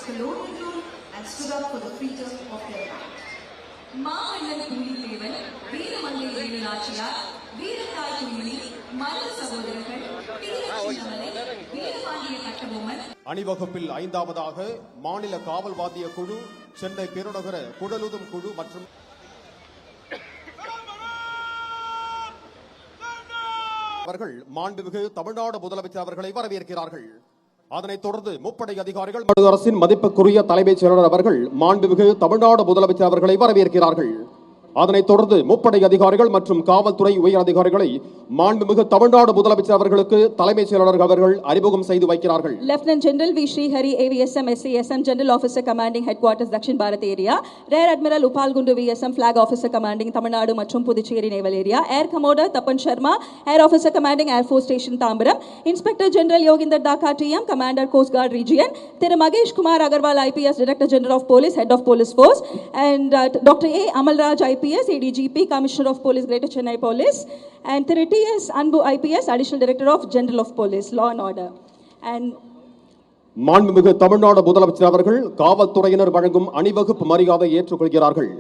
colonial rule and stood up for the freedom of their land. Mamallan Pulithevan, வீரமங்கை வேலுநாச்சியார், வீரத்தாய் குயிலி, மல்ல சகோதரர்கள், வீரசின்னமலை, வீரபாண்டிய கட்டபொம்மன். அணிவகுப்பில் 5வது மாநில காவல் வாத்திய குழு, சென்னை பெருநகர குடலுதும் குழு மற்றும் அவர்கள் மாண்புமிகு தமிழ்நாடு முதலமைச்சர் அவர்களை வரவேற்கிறார்கள். அதனைத் தொடர்ந்து முப்படை அதிகாரிகள் மத்திய அரசின் மதிப்புக்குரிய தலைமைச் செயலாளர் அவர்கள் மாண்புமிகு தமிழ்நாடு முதலமைச்சர் அவர்களை வரவேற்கிறார்கள். அதனைத் தொடர்ந்து முப்படை அதிகாரிகள் மற்றும் காவல்துறை உயர் அதிகாரிகளை மாண்புமிகு தமிழ்நாடு முதலமைச்சர் அவர்களுக்கு தலைமைச் செயலாளர் அவர்கள் அறிமுகம் செய்து வைக்கிறார்கள். Lieutenant general V Srihari AVSM SASM General Officer Commanding Headquarters Dakshin Bharat Area, Rear Admiral Upal Gundu VSM Flag Officer Commanding Tamil Nadu மற்றும் Puducherry Naval Area, Air Commodore Tapan Sharma, Air Officer Commanding Air Force Station Tambaram, Inspector General Yoginder Daka TM, Commander Coast Guard Region, Thiru Magesh Kumar Agarwal IPS Director General of Police, Head of Police Force, and Dr. A Amalraj IPS ADGP Commissioner of Police Greater Chennai Police, and Thiru TS Anbu IPS Additional Director of General of Police Law and Order. And மாண்புமிகு தமிழ்நாடு முதலமைச்சர் அவர்கள் காவல்துறையினர் வழங்கும் அணிவகுப்பு மரியாதை ஏற்றுக்கொள்கிறார்கள்.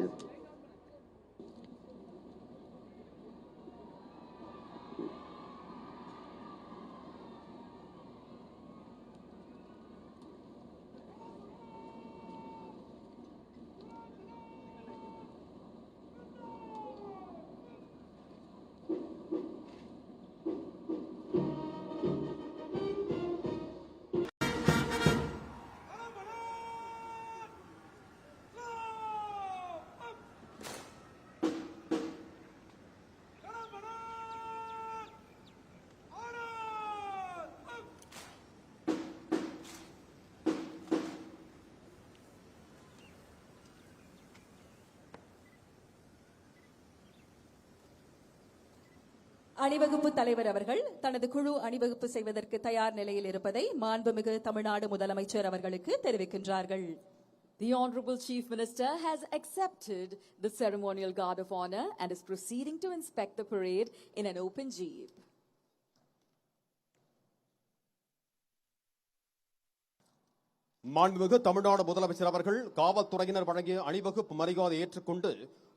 அணிவகுப்பு தலைவர் அவர்கள் தனது குழு அணிவகுப்பு செய்வதற்கு தயார் நிலையில் இருப்பதை மாண்புமிகு தமிழ்நாடு முதலமைச்சர் அவர்களுக்கு தெரிவிக்கின்றார்கள். The Honorable Chief Minister has accepted the ceremonial guard of honor and is proceeding to inspect the parade in an open jeep. மாண்புமிகு தமிழ்நாடு முதலமைச்சர் அவர்கள் காவல்துறையினர் வழங்கிய அணிவகுப்பு மரியாதை ஏற்றுக்கொண்டு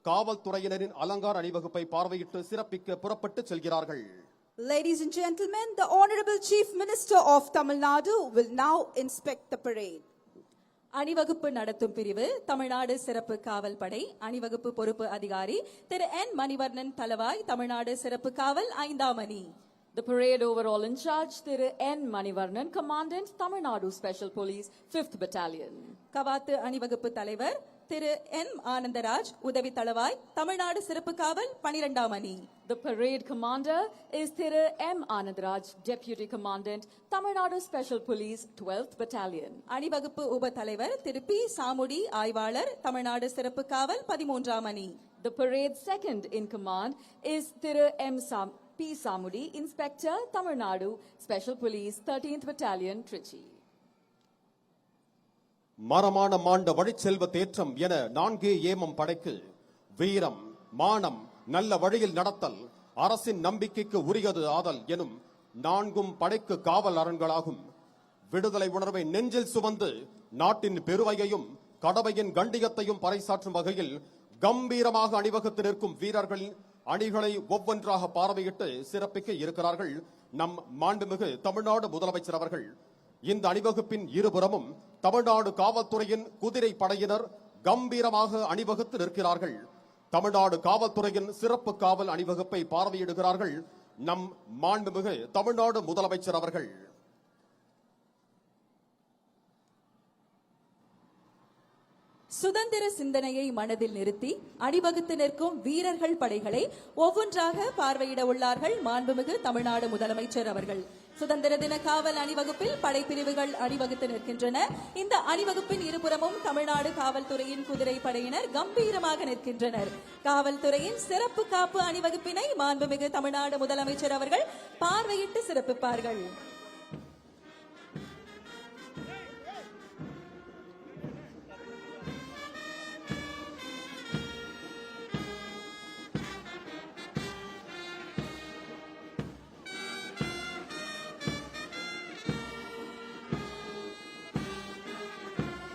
காவல்துறையினரின் அலங்கார அணிவகுப்பை பார்வையிட்டு சிறப்பிக்க புறப்பட்டு செல்கிறார்கள். Ladies and gentlemen, the Honorable Chief Minister of Tamil Nadu will now inspect the parade. அணிவகுப்பு நடத்தும் பிரிவு தமிழ்நாடு சிறப்பு காவல் படை அணிவகுப்பு பொறுப்பு அதிகாரி திரு N மணிவர்ணன் தலவாய், தமிழ்நாடு சிறப்பு காவல் 5ஆம் அணி. The parade overall in charge, Thiru N. Manivarnan, Commandant, Tamil Nadu Special Police, 5th Battalion. கவாத்து அணிவகுப்பு தலைவர் திரு M. ஆனந்தராஜ், உதவி தளவாய், தமிழ்நாடு சிறப்பு காவல் 12ஆம் அணி. The parade commander is Thiru M. Anandaraj, Deputy Commandant, Tamil Nadu Special Police, 12th Battalion. அணிவகுப்பு உப தலைவர் திரு P. சாமுடி, ஆய்வாளர், தமிழ்நாடு சிறப்பு காவல் 13ஆம் அணி. The parade second in command is Thiru M. P. Samudi, Inspector, Tamil Nadu Special Police, 13th Battalion, Trichy. மரமான மாண்ட வழிச்செல்வ தேற்றம் என 4 ஏமம் படைக்கு வீரம், மானம், நல்ல வழியில் நடத்தல், அரசின் நம்பிக்கைக்கு உரியது ஆதல் எனும் 4 படைக்கு காவல் அரண்களாகும். விடுதலை உணர்வை நெஞ்சில் சுமந்து நாட்டின் பெருமையையும் கடமையின் கண்டியத்தையும் பறைசாற்றும் வகையில் கம்பீரமாக அணிவகுத்து நிற்கும் வீரர்களின் அணிகளை ஒவ்வொன்றாக பார்வையிட்டு சிறப்பிக்க இருக்கிறார்கள் நம் மாண்புமிகு தமிழ்நாடு முதலமைச்சர் அவர்கள். இந்த அணிவகுப்பின் இருபுறமும் தமிழ்நாடு காவல்துறையின் குதிரை படையினர் கம்பீரமாக அணிவகுத்து நிற்கிறார்கள். தமிழ்நாடு காவல்துறையின் சிறப்பு காவல் அணிவகுப்பை பார்வையிடுகிறார்கள் நம் மாண்புமிகு தமிழ்நாடு முதலமைச்சர் அவர்கள். சுதந்திர சிந்தனையை மனதில் நிறுத்தி அணிவகுத்து நிற்கும் வீரர்கள் படைகளை ஒவ்வொன்றாக பார்வையிட உள்ளார்கள் மாண்புமிகு தமிழ்நாடு முதலமைச்சர் அவர்கள். சுதந்திர தின காவல் அணிவகுப்பில் படைப்பிரிவுகள் அணிவகுத்து நிற்கின்றன. இந்த அணிவகுப்பின் இருபுறமும் தமிழ்நாடு காவல்துறையின் குதிரை படையினர் கம்பீரமாக நிற்கின்றனர். காவல்துறையின் சிறப்பு காப்பு அணிவகுப்பினை மாண்புமிகு தமிழ்நாடு முதலமைச்சர் அவர்கள் பார்வையிட்டு சிறப்பிப்பார்கள்.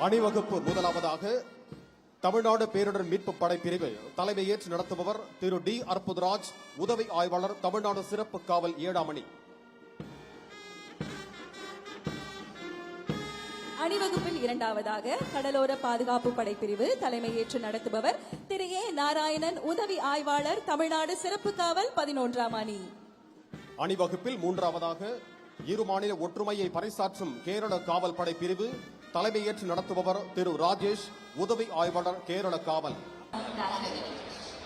அணிவகுப்பு முதலாவதாக தமிழ்நாடு பேரிடர் மீட்பு படை பிரிவு தலைமையேற்று நடத்துபவர் திரு டி அற்புதராஜ், உதவி ஆய்வாளர், தமிழ்நாடு சிறப்பு காவல் 7ஆம் அணி. அணிவகுப்பில் இரண்டாவதாக கடலோர பாதுகாப்பு படைப்பிரிவு தலைமையேற்று நடத்துபவர் திரு ஏ நாராயணன், உதவி ஆய்வாளர், தமிழ்நாடு சிறப்பு காவல் 11ஆம் அணி. அணிவகுப்பில் மூன்றாவதாக இரு மாநில ஒற்றுமையை பறைசாற்றும் கேரள காவல் படை பிரிவு தலைமையேற்று நடத்துபவர் திரு ராஜேஷ், உதவி ஆய்வாளர், கேரள காவல்.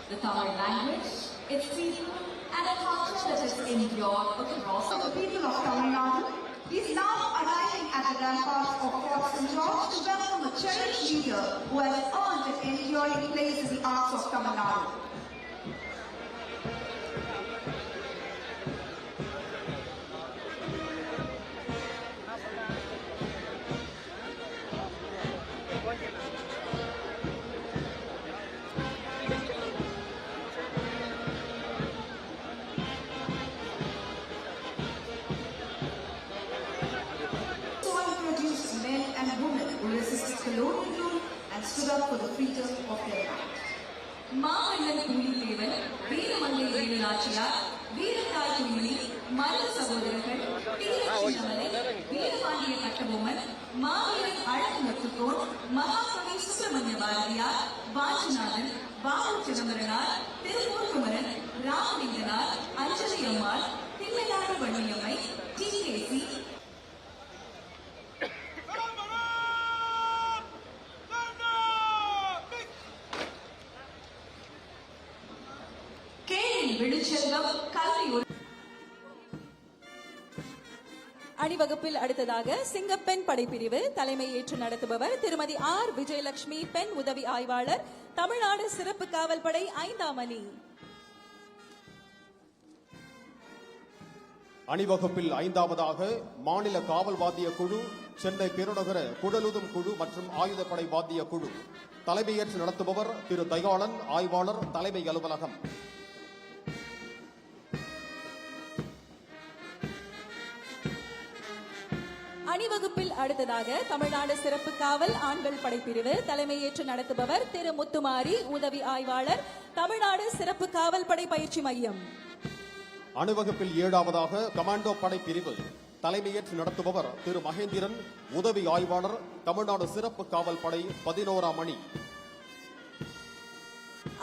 The Tamil language, its people, and a culture that has endured across the people of Tamil Nadu is now arriving at the ramparts of Fort St. George to welcome a cherished leader who has earned an enduring place in the arts of Tamil Nadu. Men and women who resisted colonial rule and stood up for the freedom of their land. மாமன்னன் பூலித்தேவன், வீரமங்கை வேலுநாச்சியார், வீரத்தாய் குயிலி, மருது சகோதரர்கள், பிரியச்சின்னமலை, வீரபாண்டிய கட்டபொம்மன், மாவீரன் அழகு முத்துக்கோன், மகாகவி சுப்பிரமணிய பாரதியார், வாஞ்சிநாதன், பாபு சிதம்பரனார், திருப்பூர் குமரன், ராமலிங்கனார், அஞ்சலி அம்மாள், தில்லையாறு வள்ளியம்மை, டி.கே.சி. அணிவகுப்பில் அடுத்ததாக சிங்கப்பெண் படைப்பிரிவு தலைமையேற்று நடத்துபவர் திருமதி R Vijayalakshmi, பெண் உதவி ஆய்வாளர், தமிழ்நாடு சிறப்பு காவல் படை 5ஆம் அணி. அணிவகுப்பில் ஐந்தாவதாக மாநில காவல் வாத்திய குழு, சென்னை பெருநகர குடலுதும் குழு மற்றும் ஆயுதப்படை வாத்திய குழு தலைமையேற்று நடத்துபவர் திரு தயாளன், ஆய்வாளர், தலைமை அலுவலகம். அணிவகுப்பில் அடுத்ததாக தமிழ்நாடு சிறப்பு காவல் ஆண்கள் படைப்பிரிவு தலைமையேற்று நடத்துபவர் திரு முத்துமாரி, உதவி ஆய்வாளர், தமிழ்நாடு சிறப்பு காவல் படை பயிற்சி மையம். அணிவகுப்பில் 7ஆவதாக கமாண்டோ படை பிரிவு தலைமையேற்று நடத்துபவர் திரு மகேந்திரன், உதவி ஆய்வாளர், தமிழ்நாடு சிறப்பு காவல் படை 11ஆம் அணி.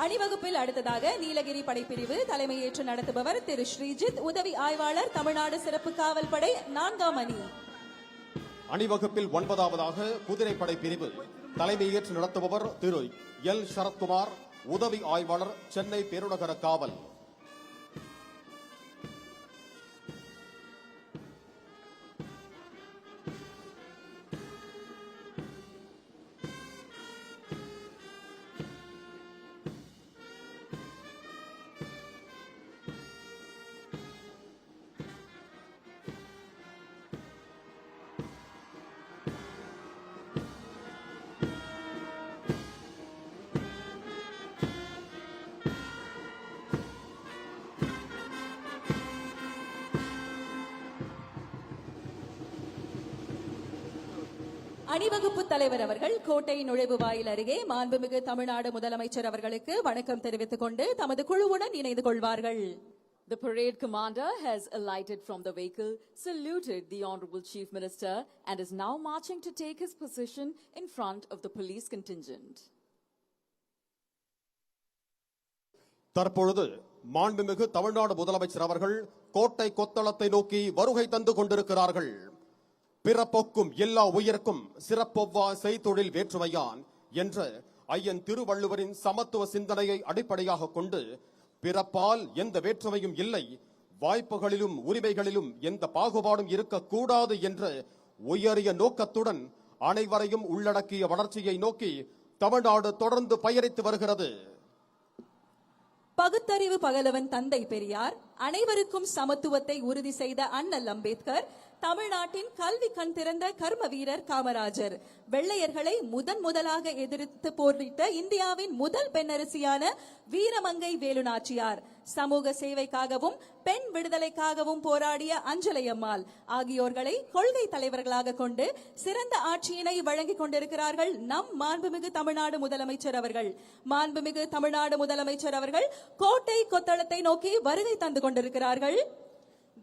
அணிவகுப்பில் அடுத்ததாக நீலகிரி படைப்பிரிவு தலைமையேற்று நடத்துபவர் திரு ஸ்ரீஜித், உதவி ஆய்வாளர், தமிழ்நாடு சிறப்பு காவல் படை 4ஆம் அணி. அணிவகுப்பில் 9ஆவதாக குதிரைப்படை பிரிவு தலைமையேற்று நடத்துபவர் திரு எல் சரத்குமார், உதவி ஆய்வாளர், சென்னை பெருநகர காவல். அணிவகுப்பு தலைவர் அவர்கள் கோட்டை நுழைவு வாயில் அருகே மாண்புமிகு தமிழ்நாடு முதலமைச்சர் அவர்களுக்கு வணக்கம் தெரிவித்துக் கொண்டு தமது குழுவுடன் இணைந்து கொள்வார்கள். The parade commander has alighted from the vehicle, saluted the Honorable Chief Minister and is now marching to take his position in front of the police contingent. தற்பொழுது மாண்புமிகு தமிழ்நாடு முதலமைச்சர் அவர்கள் கோட்டை கொத்தளத்தை நோக்கி வருகை தந்து கொண்டிருக்கிறார்கள். பிறப்பொக்கும் எல்லா உயிர்க்கும் சிறப்பொவ்வா செய்தொழில் வேற்றுமையான் என்ற ஐயன் திருவள்ளுவரின் சமத்துவ சிந்தனையை அடிப்படையாக கொண்டு பிறப்பால் எந்த வேற்றுமையும் இல்லை, வாய்ப்புகளிலும் உரிமைகளிலும் எந்த பாகுபாடும் இருக்கக்கூடாது என்ற உயரிய நோக்கத்துடன் அனைவரையும் உள்ளடக்கிய வளர்ச்சியை நோக்கி தமிழ்நாடு தொடர்ந்து பயணித்து வருகிறது. பகுத்தறிவு பகலவன் தந்தை பெரியார், அனைவருக்கும் சமத்துவத்தை உறுதி செய்த அண்ணல் அம்பேத்கர், தமிழ்நாட்டின் கல்வி கண் திறந்த கர்ம வீரர் காமராஜர். வெள்ளையர்களை முதலாக எதிர்த்து போரிட்ட இந்தியாவின் முதல் பெண்ணரசியான வீரமங்கை வேலு நாச்சியார். சமூக சேவைக்காகவும் பெண் விடுதலைக்காகவும் போராடிய அஞ்சலையம்மாள் ஆகியோர்களை கொள்கை தலைவர்களாக கொண்டு சிறந்த ஆட்சியினை வழங்கிக் கொண்டிருக்கிறார்கள் நம் மாண்புமிகு தமிழ்நாடு முதலமைச்சர் அவர்கள். மாண்புமிகு தமிழ்நாடு முதலமைச்சர் அவர்கள் கோட்டை கொத்தளத்தை நோக்கி வருகை தந்து கொண்டிருக்கிறார்கள்.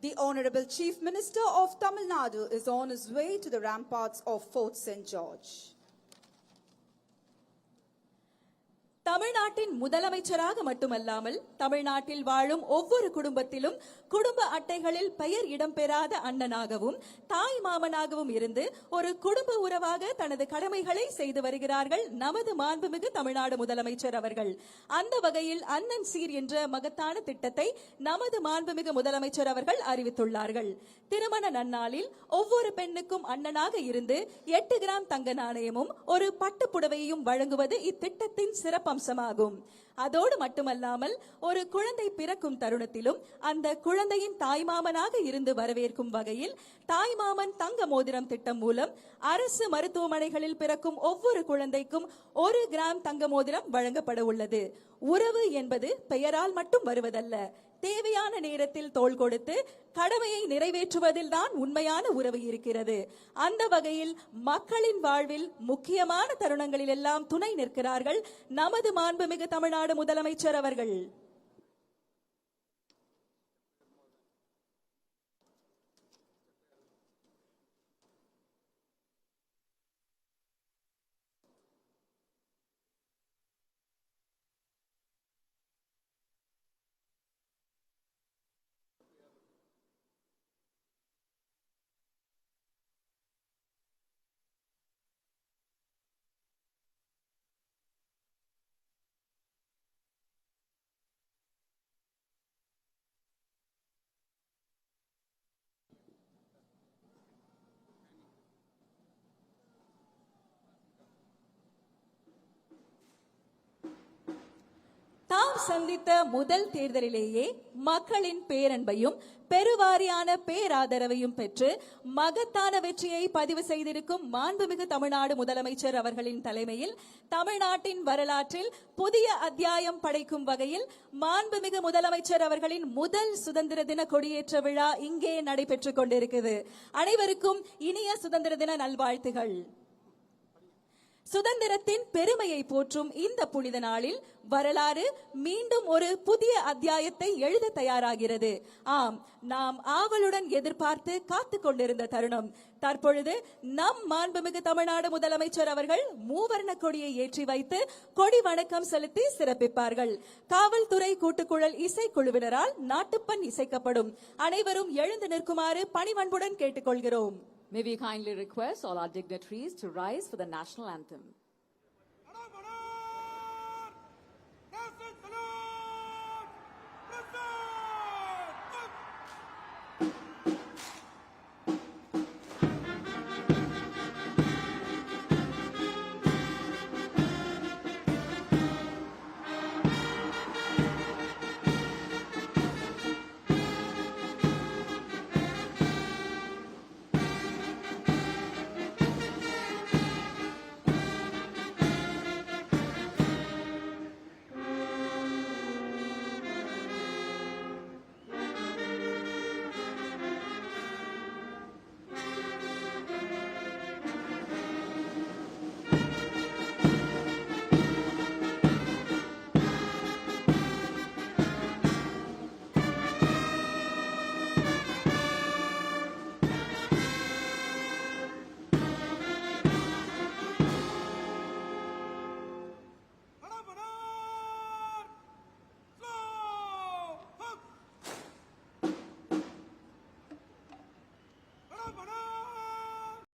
The Honorable Chief Minister of Tamil Nadu is on his way to the ramparts of Fort St. George. தமிழ்நாட்டின் முதலமைச்சராக மட்டுமல்லாமல் தமிழ்நாட்டில் வாழும் ஒவ்வொரு குடும்பத்திலும் குடும்ப அட்டைகளில் பெயர் இடம்பெறாத அண்ணனாகவும் தாய் மாமனாகவும் இருந்து ஒரு குடும்ப உறவாக தனது கடமைகளை செய்து வருகிறார்கள் நமது மாண்புமிகு தமிழ்நாடு முதலமைச்சர் அவர்கள். அந்த வகையில் அண்ணன் சீர் என்ற மகத்தான திட்டத்தை நமது மாண்புமிகு முதலமைச்சர் அவர்கள் அறிவித்துள்ளார்கள். திருமண நன்னாளில் ஒவ்வொரு பெண்ணுக்கும் அண்ணனாக இருந்து 8 கிராம் தங்க நாணயமும் ஒரு பட்டு புடவையும் வழங்குவது இத்திட்டத்தின் சிறப்பம்சமாகும். அதோடு மட்டுமல்லாமல் ஒரு குழந்தை பிறக்கும் தருணத்திலும் அந்த குழந்தையின் தாய்மாமனாக இருந்து வரவேற்கும் வகையில் தாய்மாமன் தங்க மோதிரம் திட்டம் மூலம் அரசு மருத்துவமனைகளில் பிறக்கும் ஒவ்வொரு குழந்தைக்கும் 1 கிராம் தங்க மோதிரம் வழங்கப்பட உள்ளது. உறவு என்பது பெயரால் மட்டும் வருவதல்ல, தேவையான நேரத்தில் தோள் கொடுத்து கடமையை நிறைவேற்றுவதில் தான் உண்மையான உறவு இருக்கிறது. அந்த வகையில் மக்களின் வாழ்வில் முக்கியமான தருணங்களில் எல்லாம் துணை நிற்கிறார்கள் நமது மாண்புமிகு தமிழ்நாடு முதலமைச்சர் அவர்கள். தாம் சந்தித்த முதல் தேர்தலிலேயே மக்களின் பேரன்பையும் பெருவாரியான பேராதரவையும் பெற்று மகத்தான வெற்றியை பதிவு செய்திருக்கும் மாண்புமிகு தமிழ்நாடு முதலமைச்சர் அவர்களின் தலைமையில் தமிழ்நாட்டின் வரலாற்றில் புதிய அத்தியாயம் படைக்கும் வகையில் மாண்புமிகு முதலமைச்சர் அவர்களின் முதல் சுதந்திர தின கொடியேற்ற விழா இங்கே நடைபெற்றுக் கொண்டிருக்கிறது. அனைவருக்கும் இனிய சுதந்திர தின நல்வாழ்த்துகள். சுதந்திரத்தின் பெருமையை போற்றும் இந்த புனித நாளில் வரலாறு மீண்டும் ஒரு புதிய அத்தியாயத்தை எழுத தயாராகிறது. ஆம், நாம் ஆவலுடன் எதிர்பார்த்து காத்துக் கொண்டிருந்த தருணம் தற்பொழுது நம் மாண்புமிகு தமிழ்நாடு முதலமைச்சர் அவர்கள் மூவர்ண கொடியை ஏற்றி வைத்து கொடி வணக்கம் செலுத்தி சிறப்பிப்பார்கள். காவல்துறை கூட்டுக்குழல் இசைக்குழுவினரால் நாட்டுப்பண் இசைக்கப்படும். அனைவரும் எழுந்து நிற்குமாறு பணிவன்புடன் கேட்டுக்கொள்கிறோம். May we kindly request all our dignitaries to rise for the national anthem.